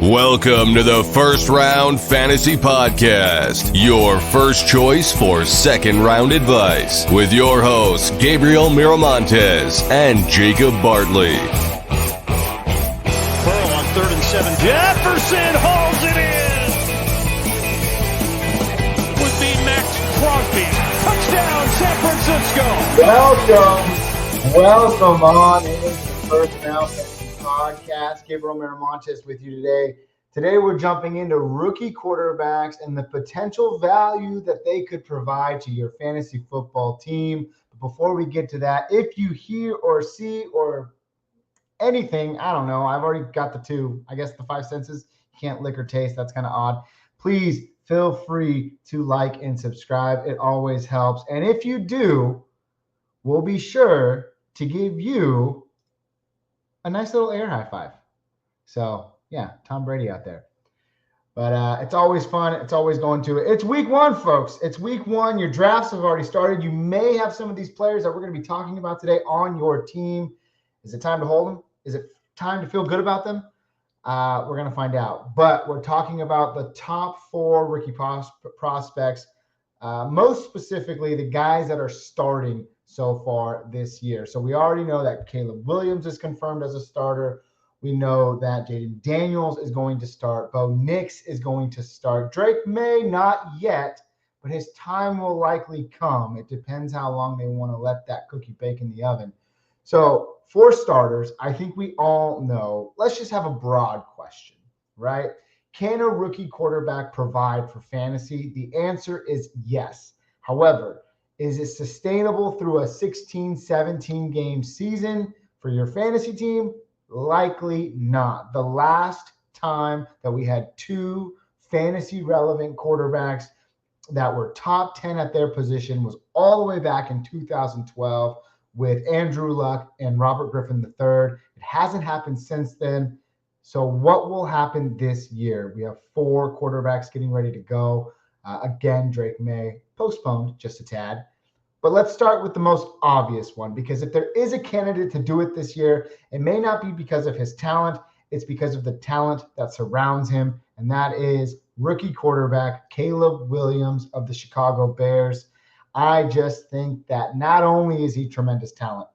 Welcome to the First Round Fantasy Podcast, your first choice for second round advice, with your hosts, Gabriel Miramontes and Jacob Bartley. Pearl on 3rd and 7. Jefferson hauls it in. Would be Max Crosby. Touchdown, San Francisco. Welcome on into the First Round Fantasy Podcast. Gabriel Miramontes with you today. Today we're jumping into rookie quarterbacks and the potential value that they could provide to your fantasy football team. But before we get to that, if you hear or see or anything, I don't know, I've already got the two, I guess the five senses, you can't lick or taste, that's kind of odd. Please feel free to like and subscribe. It always helps. And if you do, we'll be sure to give you a nice little air high five. So yeah, Tom Brady out there. But it's always fun. It's always going to it. It's week one, folks. It's week one. Your drafts have already started. You may have some of these players that we're going to be talking about today on your team. Is it time to hold them? Is it time to feel good about them? We're going to find out. But we're talking about the top four rookie prospects, most specifically the guys that are starting so far this year. So we already know that Caleb Williams is confirmed as a starter. We know that Jaden Daniels is going to start. Bo Nix is going to start. Drake May, not yet, but his time will likely come. It depends how long they want to let that cookie bake in the oven. So for starters, I think we all know, let's just have a broad question, right? Can a rookie quarterback provide for fantasy? The answer is yes. However, is it sustainable through a 16, 17 game season for your fantasy team? Likely not. The last time that we had two fantasy relevant quarterbacks that were top 10 at their position was all the way back in 2012 with Andrew Luck and Robert Griffin III. It hasn't happened since then. So what will happen this year? We have four quarterbacks getting ready to go. Again, Drake May postponed just a tad. But let's start with the most obvious one, because if there is a candidate to do it this year, it may not be because of his talent. It's because of the talent that surrounds him, and that is rookie quarterback Caleb Williams of the Chicago Bears. I just think that not only is he tremendous talent,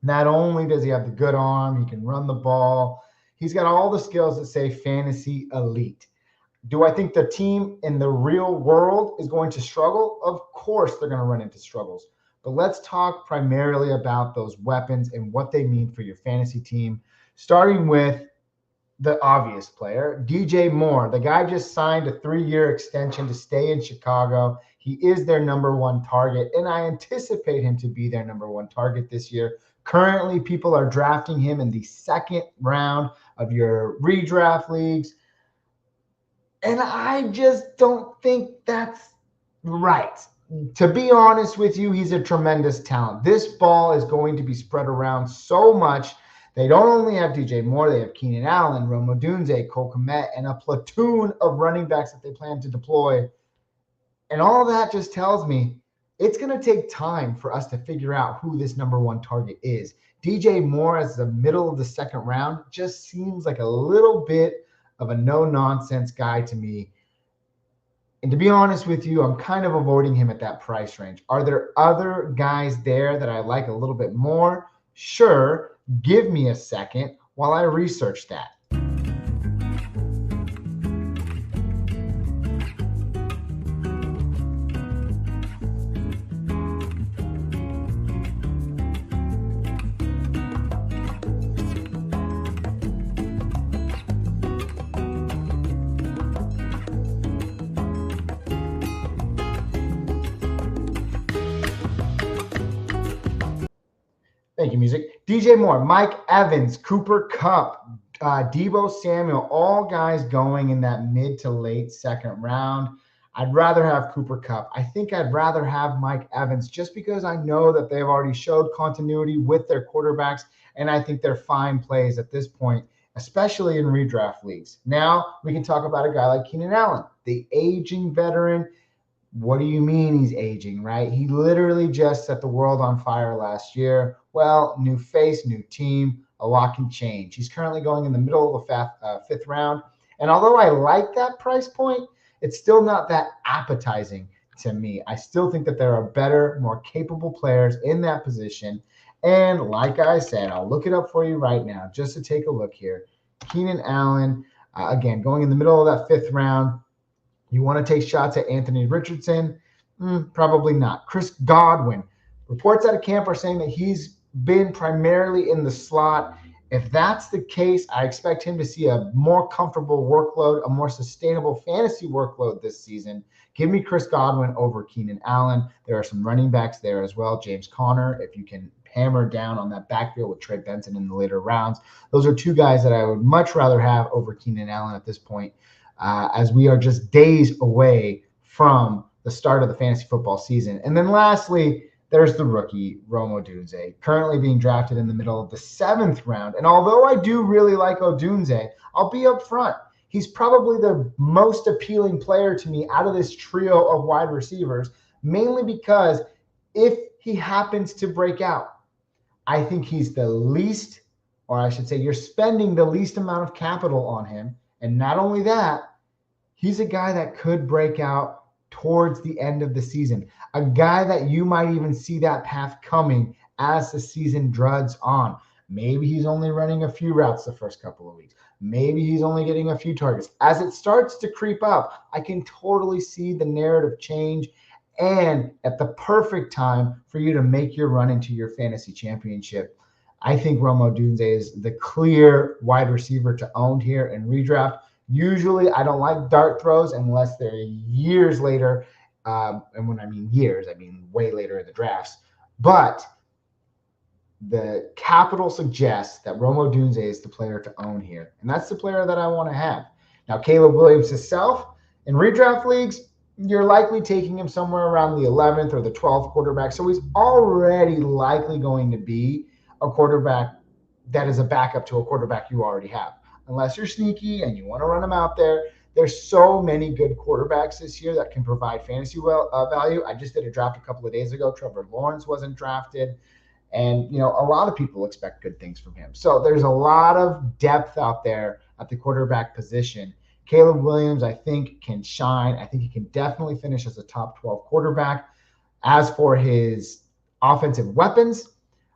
not only does he have the good arm, he can run the ball, he's got all the skills that say fantasy elite. Do I think the team in the real world is going to struggle? Of course they're going to run into struggles. But let's talk primarily about those weapons and what they mean for your fantasy team, starting with the obvious player, DJ Moore. The guy just signed a 3-year extension to stay in Chicago. He is their number one target, and I anticipate him to be their number one target this year. Currently, people are drafting him in the second round of your redraft leagues. And I just don't think that's right. To be honest with you, he's a tremendous talent. This ball is going to be spread around so much. They don't only have DJ Moore, they have Keenan Allen, Rome Odunze, Cole Kmet, and a platoon of running backs that they plan to deploy. And all that just tells me it's going to take time for us to figure out who this number one target is. DJ Moore as the middle of the second round just seems like a little bit of a no-nonsense guy to me. And to be honest with you, I'm kind of avoiding him at that price range. Are there other guys there that I like a little bit more? Sure. Give me a second while I research that. Thank you, music. DJ Moore, Mike Evans, Cooper Kupp, Deebo Samuel, all guys going in that mid to late second round. I'd rather have Cooper Kupp. I think I'd rather have Mike Evans just because I know that they've already showed continuity with their quarterbacks, and I think they're fine plays at this point, especially in redraft leagues. Now we can talk about a guy like Keenan Allen, the aging veteran. What do you mean he's aging, right? He literally just set the world on fire last year. Well, new face, new team, a lot can change. He's currently going in the middle of the fifth round. And although I like that price point, it's still not that appetizing to me. I still think that there are better, more capable players in that position. And like I said, I'll look it up for you right now just to take a look here. Keenan Allen, again, going in the middle of that 5th round. You want to take shots at Anthony Richardson? Probably not. Chris Godwin. Reports out of camp are saying that he's been primarily in the slot. If that's the case, I expect him to see a more comfortable workload, a more sustainable fantasy workload this season. Give me Chris Godwin over Keenan Allen. There are some running backs there as well. James Conner, if you can hammer down on that backfield with Trey Benson in the later rounds. Those are 2 guys that I would much rather have over Keenan Allen at this point, as we are just days away from the start of the fantasy football season. And then lastly, there's the rookie, Rome Odunze, currently being drafted in the middle of the 7th round. And although I do really like Odunze, I'll be upfront. He's probably the most appealing player to me out of this trio of wide receivers, mainly because if he happens to break out, I think he's the least, or I should say you're spending the least amount of capital on him. And not only that, he's a guy that could break out towards the end of the season, a guy that you might even see that path coming as the season dreads on. Maybe he's only running a few routes the first couple of weeks. Maybe he's only getting a few targets. As it starts to creep up, I can totally see the narrative change, and at the perfect time for you to make your run into your fantasy championship. I think Rome Odunze is the clear wide receiver to own here in redraft. Usually, I don't like dart throws unless they're years later. And when I mean years, I mean way later in the drafts. But the capital suggests that Rome Odunze is the player to own here. And that's the player that I want to have. Now, Caleb Williams himself, in redraft leagues, you're likely taking him somewhere around the 11th or the 12th quarterback. So he's already likely going to be a quarterback that is a backup to a quarterback you already have. Unless you're sneaky and you want to run him out there. There's so many good quarterbacks this year that can provide fantasy value. I just did a draft a couple of days ago. Trevor Lawrence wasn't drafted. And, a lot of people expect good things from him. So there's a lot of depth out there at the quarterback position. Caleb Williams, I think, can shine. I think he can definitely finish as a top 12 quarterback. As for his offensive weapons,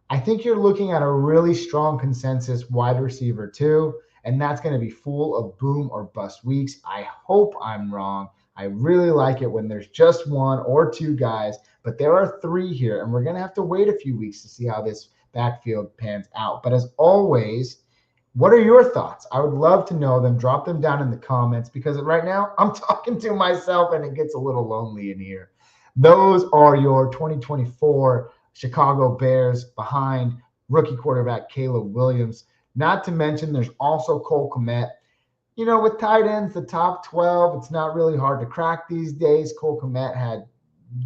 I think you're looking at a really strong consensus wide receiver too, and that's going to be full of boom or bust weeks. I hope I'm wrong. I really like it when there's just 1 or 2 guys, but there are 3 here, and we're going to have to wait a few weeks to see how this backfield pans out. But as always, what are your thoughts? I would love to know them. Drop them down in the comments, because right now I'm talking to myself and it gets a little lonely in here. Those are your 2024 Chicago Bears behind rookie quarterback Caleb Williams. Not to mention there's also Cole Kmet. With tight ends, the top 12, it's not really hard to crack these days. Cole Kmet had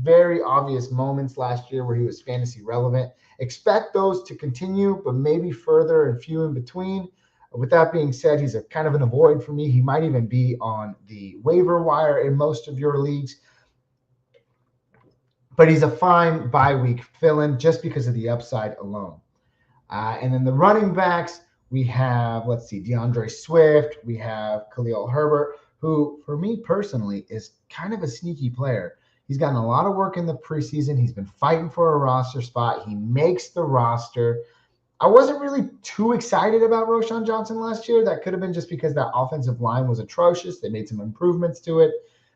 very obvious moments last year where he was fantasy relevant. Expect those to continue, but maybe further and few in between. With that being said, he's a kind of an avoid for me. He might even be on the waiver wire in most of your leagues. But he's a fine bye-week fill-in just because of the upside alone. And then the running backs, we have, DeAndre Swift. We have Khalil Herbert, who, for me personally, is kind of a sneaky player. He's gotten a lot of work in the preseason. He's been fighting for a roster spot. He makes the roster. I wasn't really too excited about Roschon Johnson last year. That could have been just because that offensive line was atrocious. They made some improvements to it.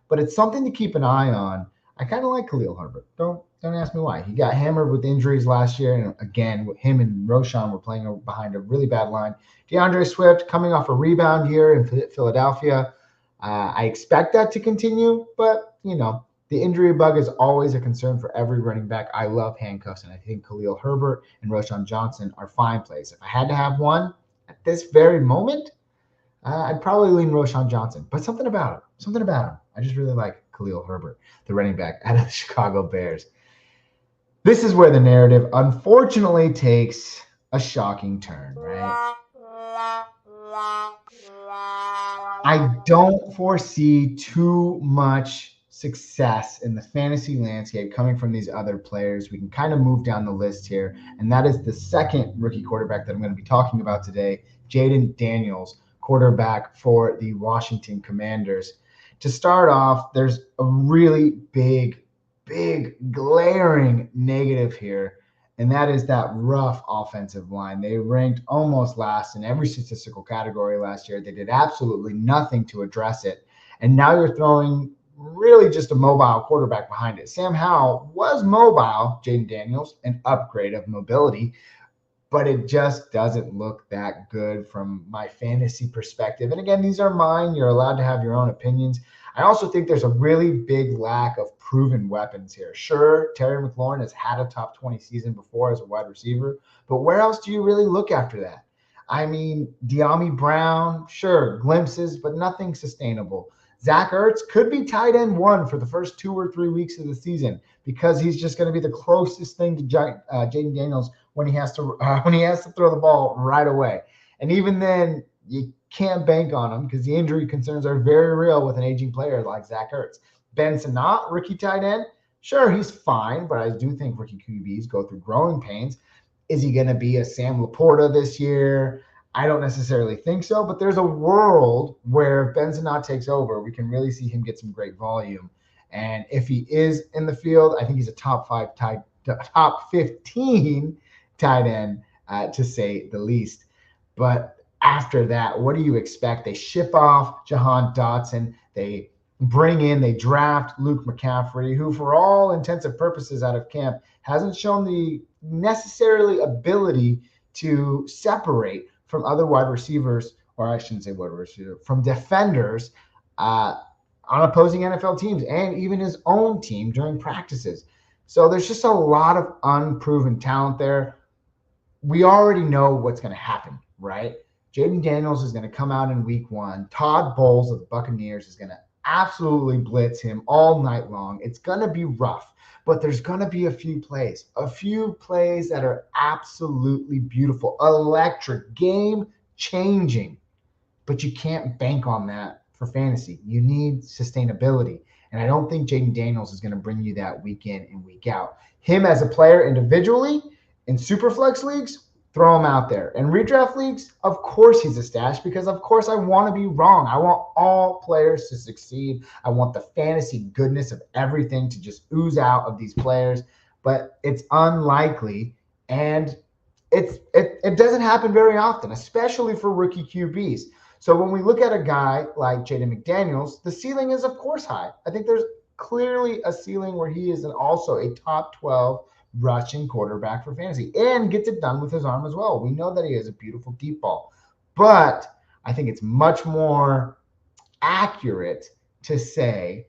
But it's something to keep an eye on. I kind of like Khalil Herbert. Don't ask me why. He got hammered with injuries last year. And again, him and Roschon were playing behind a really bad line. DeAndre Swift coming off a rebound year in Philadelphia. I expect that to continue. But, the injury bug is always a concern for every running back. I love handcuffs, and I think Khalil Herbert and Roschon Johnson are fine plays. If I had to have one at this very moment, I'd probably lean Roschon Johnson. But something about him. I just really like Khalil Herbert, the running back out of the Chicago Bears. This is where the narrative, unfortunately, takes a shocking turn, right? I don't foresee too much success in the fantasy landscape coming from these other players. We can kind of move down the list here, and that is the second rookie quarterback that I'm going to be talking about today, Jayden Daniels, quarterback for the Washington Commanders. To start off, there's a really big glaring negative here, and that is that rough offensive line. They ranked almost last in every statistical category last year. They did absolutely nothing to address it, and now you're throwing really just a mobile quarterback behind it. Sam Howell was mobile, Jayden Daniels, an upgrade of mobility, but it just doesn't look that good from my fantasy perspective. And again, these are mine. You're allowed to have your own opinions. I also think there's a really big lack of proven weapons here. Sure, Terry McLaurin has had a top 20 season before as a wide receiver, but where else do you really look after that? I mean, De'Ami Brown, sure, glimpses, but nothing sustainable. Zach Ertz could be tight end one for the first 2 or 3 weeks of the season because he's just going to be the closest thing to Jayden Daniels when he has to throw the ball right away. And even then, you can't bank on him because the injury concerns are very real with an aging player like Zach Ertz. Ben Sinnott, rookie tight end, sure, he's fine, but I do think rookie QBs go through growing pains. Is he going to be a Sam Laporta this year? I don't necessarily think so, but there's a world where if Ben Sinnott takes over, we can really see him get some great volume. And if he is in the field, I think he's a top 15 tight end, to say the least. But after that, what do you expect? They ship off Jahan Dotson. They draft Luke McCaffrey, who for all intents and purposes out of camp hasn't shown the necessarily ability to separate from other wide receivers, or I shouldn't say wide receiver, from defenders on opposing NFL teams and even his own team during practices. So there's just a lot of unproven talent there. We already know what's going to happen, right? Jayden Daniels is going to come out in week 1. Todd Bowles of the Buccaneers is going to absolutely blitz him all night long. It's going to be rough, but there's going to be a few plays that are absolutely beautiful, electric, game-changing, but you can't bank on that for fantasy. You need sustainability, and I don't think Jayden Daniels is going to bring you that week in and week out. Him as a player individually in Superflex leagues, throw him out there. In redraft leagues, of course he's a stash because, of course, I want to be wrong. I want all players to succeed. I want the fantasy goodness of everything to just ooze out of these players, but it's unlikely, and it doesn't happen very often, especially for rookie QBs. So when we look at a guy like Jaden McDaniels, the ceiling is, of course, high. I think there's clearly a ceiling where he is also a top 12 rushing quarterback for fantasy and gets it done with his arm as well. We know that he has a beautiful deep ball, but I think it's much more accurate to say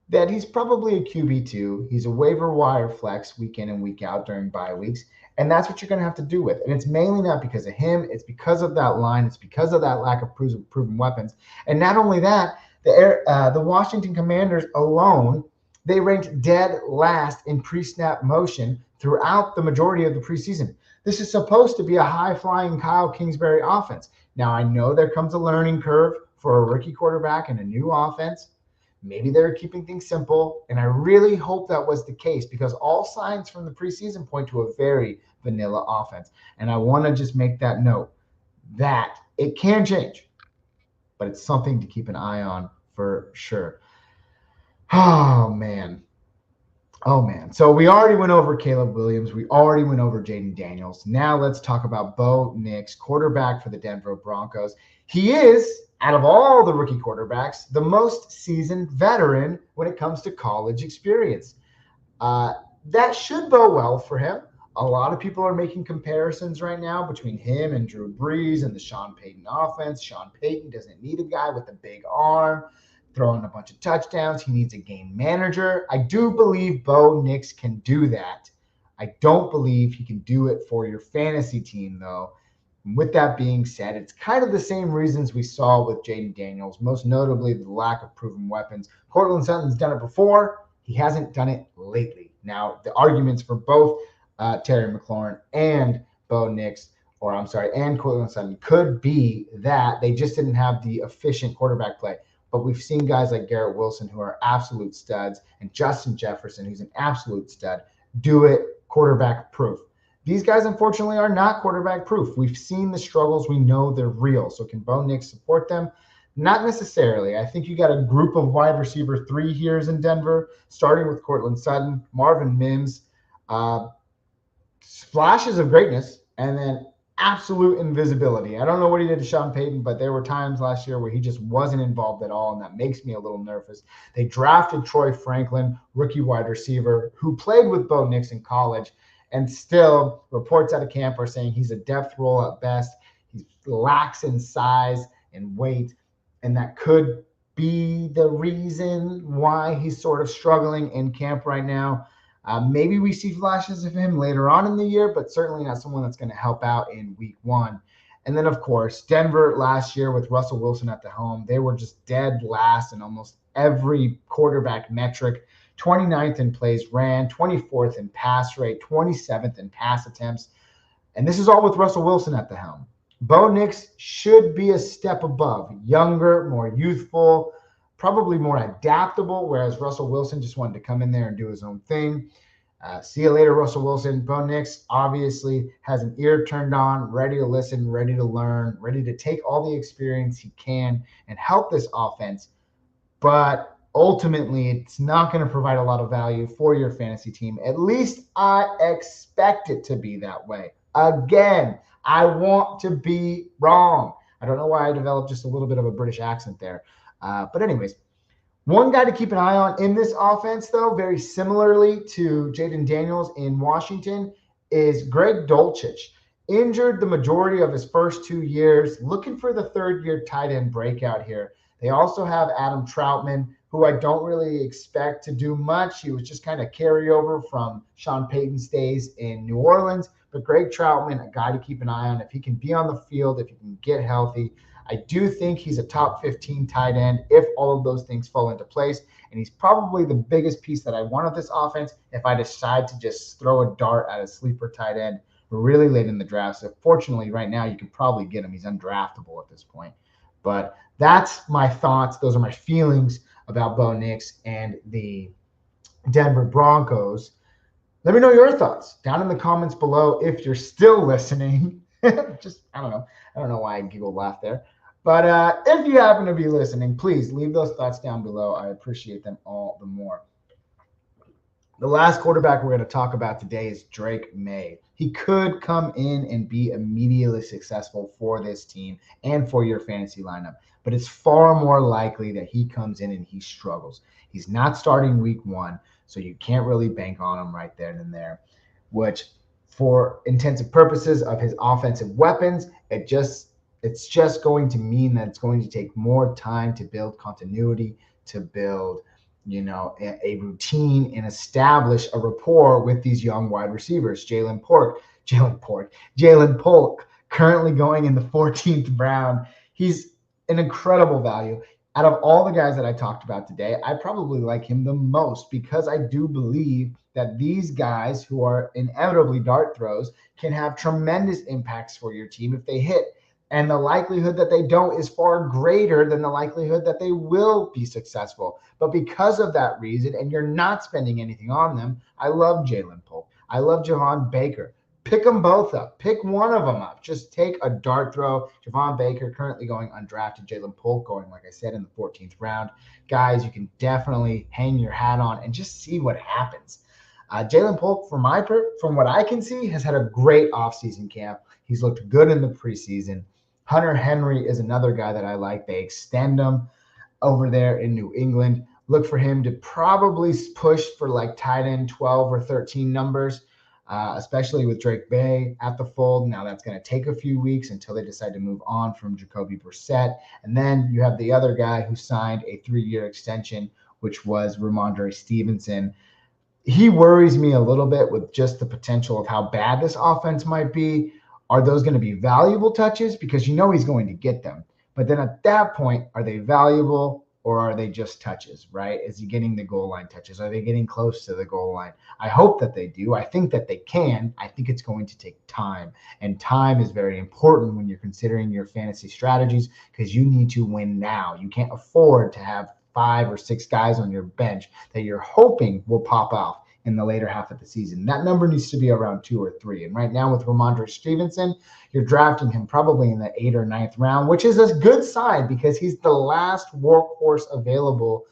that he's probably a QB2. He's a waiver wire flex week in and week out during bye weeks, and that's what you're going to have to do with. And it's mainly not because of him. It's because of that line. It's because of that lack of proven weapons. And not only that, the Washington Commanders alone, they ranked dead last in pre-snap motion throughout the majority of the preseason. This is supposed to be a high-flying Kyle Kingsbury offense. Now, I know there comes a learning curve for a rookie quarterback and a new offense. Maybe they're keeping things simple, and I really hope that was the case because all signs from the preseason point to a very vanilla offense. And I want to just make that note that it can change, but it's something to keep an eye on for sure. Oh, man. So we already went over Caleb Williams. We already went over Jayden Daniels. Now let's talk about Bo Nix, quarterback for the Denver Broncos. He is, out of all the rookie quarterbacks, the most seasoned veteran when it comes to college experience. That should bode well for him. A lot of people are making comparisons right now between him and Drew Brees and the Sean Payton offense. Sean Payton doesn't need a guy with a big arm throwing a bunch of touchdowns. He needs a game manager. I do believe Bo Nix can do that. I don't believe he can do it for your fantasy team, though. And with that being said, it's kind of the same reasons we saw with Jayden Daniels, most notably the lack of proven weapons. Courtland Sutton's done it before. He hasn't done it lately. Now, the arguments for both Terry McLaurin and and Courtland Sutton could be that they just didn't have the efficient quarterback play. But we've seen guys like Garrett Wilson who are absolute studs and Justin Jefferson, who's an absolute stud, do it quarterback proof. These guys, unfortunately, are not quarterback proof. We've seen the struggles. We know they're real. So can Bo Nix support them? Not necessarily. I think you got a group of wide receiver 3 here in Denver, starting with Cortland Sutton, Marvin Mims, flashes of greatness, and then absolute invisibility. I don't know what he did to Sean Payton, but there were times last year where he just wasn't involved at all, and that makes me a little nervous. They drafted Troy Franklin, rookie wide receiver, who played with Bo Nix in college, and still reports out of camp are saying he's a depth role at best. He lacks in size and weight, and that could be the reason why he's sort of struggling in camp right now. Maybe we see flashes of him later on in the year, but certainly not someone that's going to help out in week 1. And then, of course, Denver last year with Russell Wilson at the helm, they were just dead last in almost every quarterback metric. 29th in plays ran, 24th in pass rate, 27th in pass attempts. And this is all with Russell Wilson at the helm. Bo Nix should be a step above, younger, more youthful, probably more adaptable, whereas Russell Wilson just wanted to come in there and do his own thing. See you later, Russell Wilson. Bo Nix obviously has an ear turned on, ready to listen, ready to learn, ready to take all the experience he can and help this offense. But ultimately, it's not going to provide a lot of value for your fantasy team. At least I expect it to be that way. Again, I want to be wrong. I don't know why I developed just a little bit of a British accent there. But anyways, one guy to keep an eye on in this offense, though, very similarly to Jaden Daniels in Washington, is Greg Dulcich. Injured the majority of his first 2 years, looking for the third-year tight end breakout here. They also have Adam Troutman, who I don't really expect to do much. He was just kind of carryover from Sean Payton's days in New Orleans. But Greg Troutman, a guy to keep an eye on. If he can be on the field, if he can get healthy, I do think he's a top 15 tight end if all of those things fall into place. And he's probably the biggest piece that I want of this offense if I decide to just throw a dart at a sleeper tight end really late in the draft. So fortunately, right now, you can probably get him. He's undraftable at this point. But that's my thoughts. Those are my feelings about Bo Nix and the Denver Broncos. Let me know your thoughts down in the comments below if you're still listening. I don't know why I giggled laugh there. But if you happen to be listening, please leave those thoughts down below. I appreciate them all the more. The last quarterback we're going to talk about today is Drake May. He could come in and be immediately successful for this team and for your fantasy lineup, but it's far more likely that he comes in and he struggles. He's not starting week 1, so you can't really bank on him right there and there, which for intensive purposes of his offensive weapons, it's just going to mean that it's going to take more time to build continuity, to build, a routine and establish a rapport with these young wide receivers. Jalen Polk, currently going in the 14th round. He's an incredible value. Out of all the guys that I talked about today, I probably like him the most because I do believe that these guys who are inevitably dart throws can have tremendous impacts for your team if they hit. And the likelihood that they don't is far greater than the likelihood that they will be successful. But because of that reason, and you're not spending anything on them, I love Jalen Polk. I love Javon Baker. Pick them both up. Pick one of them up. Just take a dart throw. Javon Baker currently going undrafted. Jalen Polk going, like I said, in the 14th round. Guys, you can definitely hang your hat on and just see what happens. Jalen Polk, from what I can see, has had a great offseason camp. He's looked good in the preseason. Hunter Henry is another guy that I like. They extend him over there in New England. Look for him to probably push for like tight end 12 or 13 numbers, especially with Drake May at the fold. Now that's going to take a few weeks until they decide to move on from Jacoby Brissett. And then you have the other guy who signed a 3-year extension, which was Ramondre Stevenson. He worries me a little bit with just the potential of how bad this offense might be. Are those going to be valuable touches? Because he's going to get them. But then at that point, are they valuable or are they just touches, right? Is he getting the goal line touches? Are they getting close to the goal line? I hope that they do. I think that they can. I think it's going to take time. And time is very important when you're considering your fantasy strategies because you need to win now. You can't afford to have 5 or 6 guys on your bench that you're hoping will pop off in the later half of the season. That number needs to be around 2 or 3. And right now with Ramondre Stevenson, you're drafting him probably in the 8th or 9th round, which is a good sign because he's the last workhorse available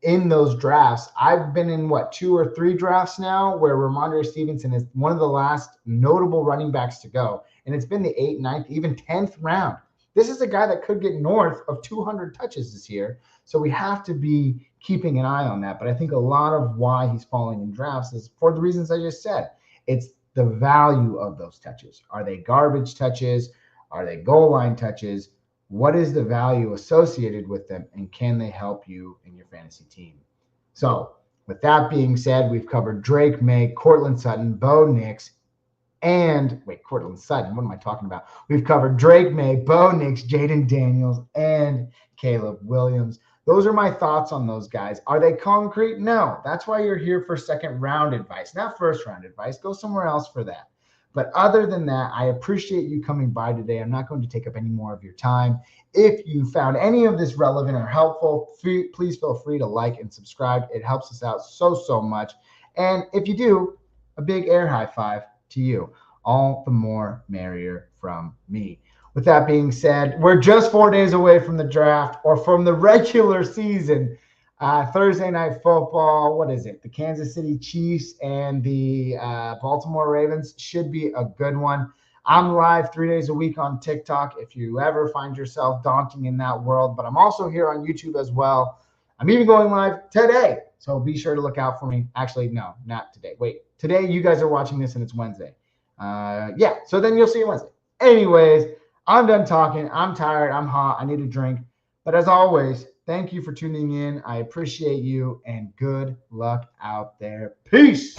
in those drafts. I've been in 2 or 3 drafts now where Ramondre Stevenson is one of the last notable running backs to go. And it's been the 8th, 9th, even 10th round. This is a guy that could get north of 200 touches this year. So we have to be keeping an eye on that. But I think a lot of why he's falling in drafts is for the reasons I just said. It's the value of those touches. Are they garbage touches? Are they goal line touches? What is the value associated with them, and can they help you in your fantasy team? So with that being said, we've covered Drake May, Courtland Sutton, Bo Nix, and Courtland Sutton. What am I talking about? We've covered Drake May, Bo Nix, Jaden Daniels, and Caleb Williams. Those are my thoughts on those guys. Are they concrete? No. That's why you're here for second round advice, not first round advice. Go somewhere else for that. But other than that, I appreciate you coming by today. I'm not going to take up any more of your time. If you found any of this relevant or helpful, please feel free to like and subscribe. It helps us out so much. And if you do, a big air high five to you. All the more merrier from me. With that being said, we're just 4 days away from the draft or from the regular season. Thursday night football, what is it? The Kansas City Chiefs and the Baltimore Ravens should be a good one. I'm live 3 days a week on TikTok if you ever find yourself daunting in that world. But I'm also here on YouTube as well. I'm even going live today. So be sure to look out for me. Actually, no, not today. Today you guys are watching this and it's Wednesday. So then you'll see it Wednesday. Anyways, I'm done talking. I'm tired. I'm hot. I need a drink. But as always, thank you for tuning in. I appreciate you and good luck out there. Peace.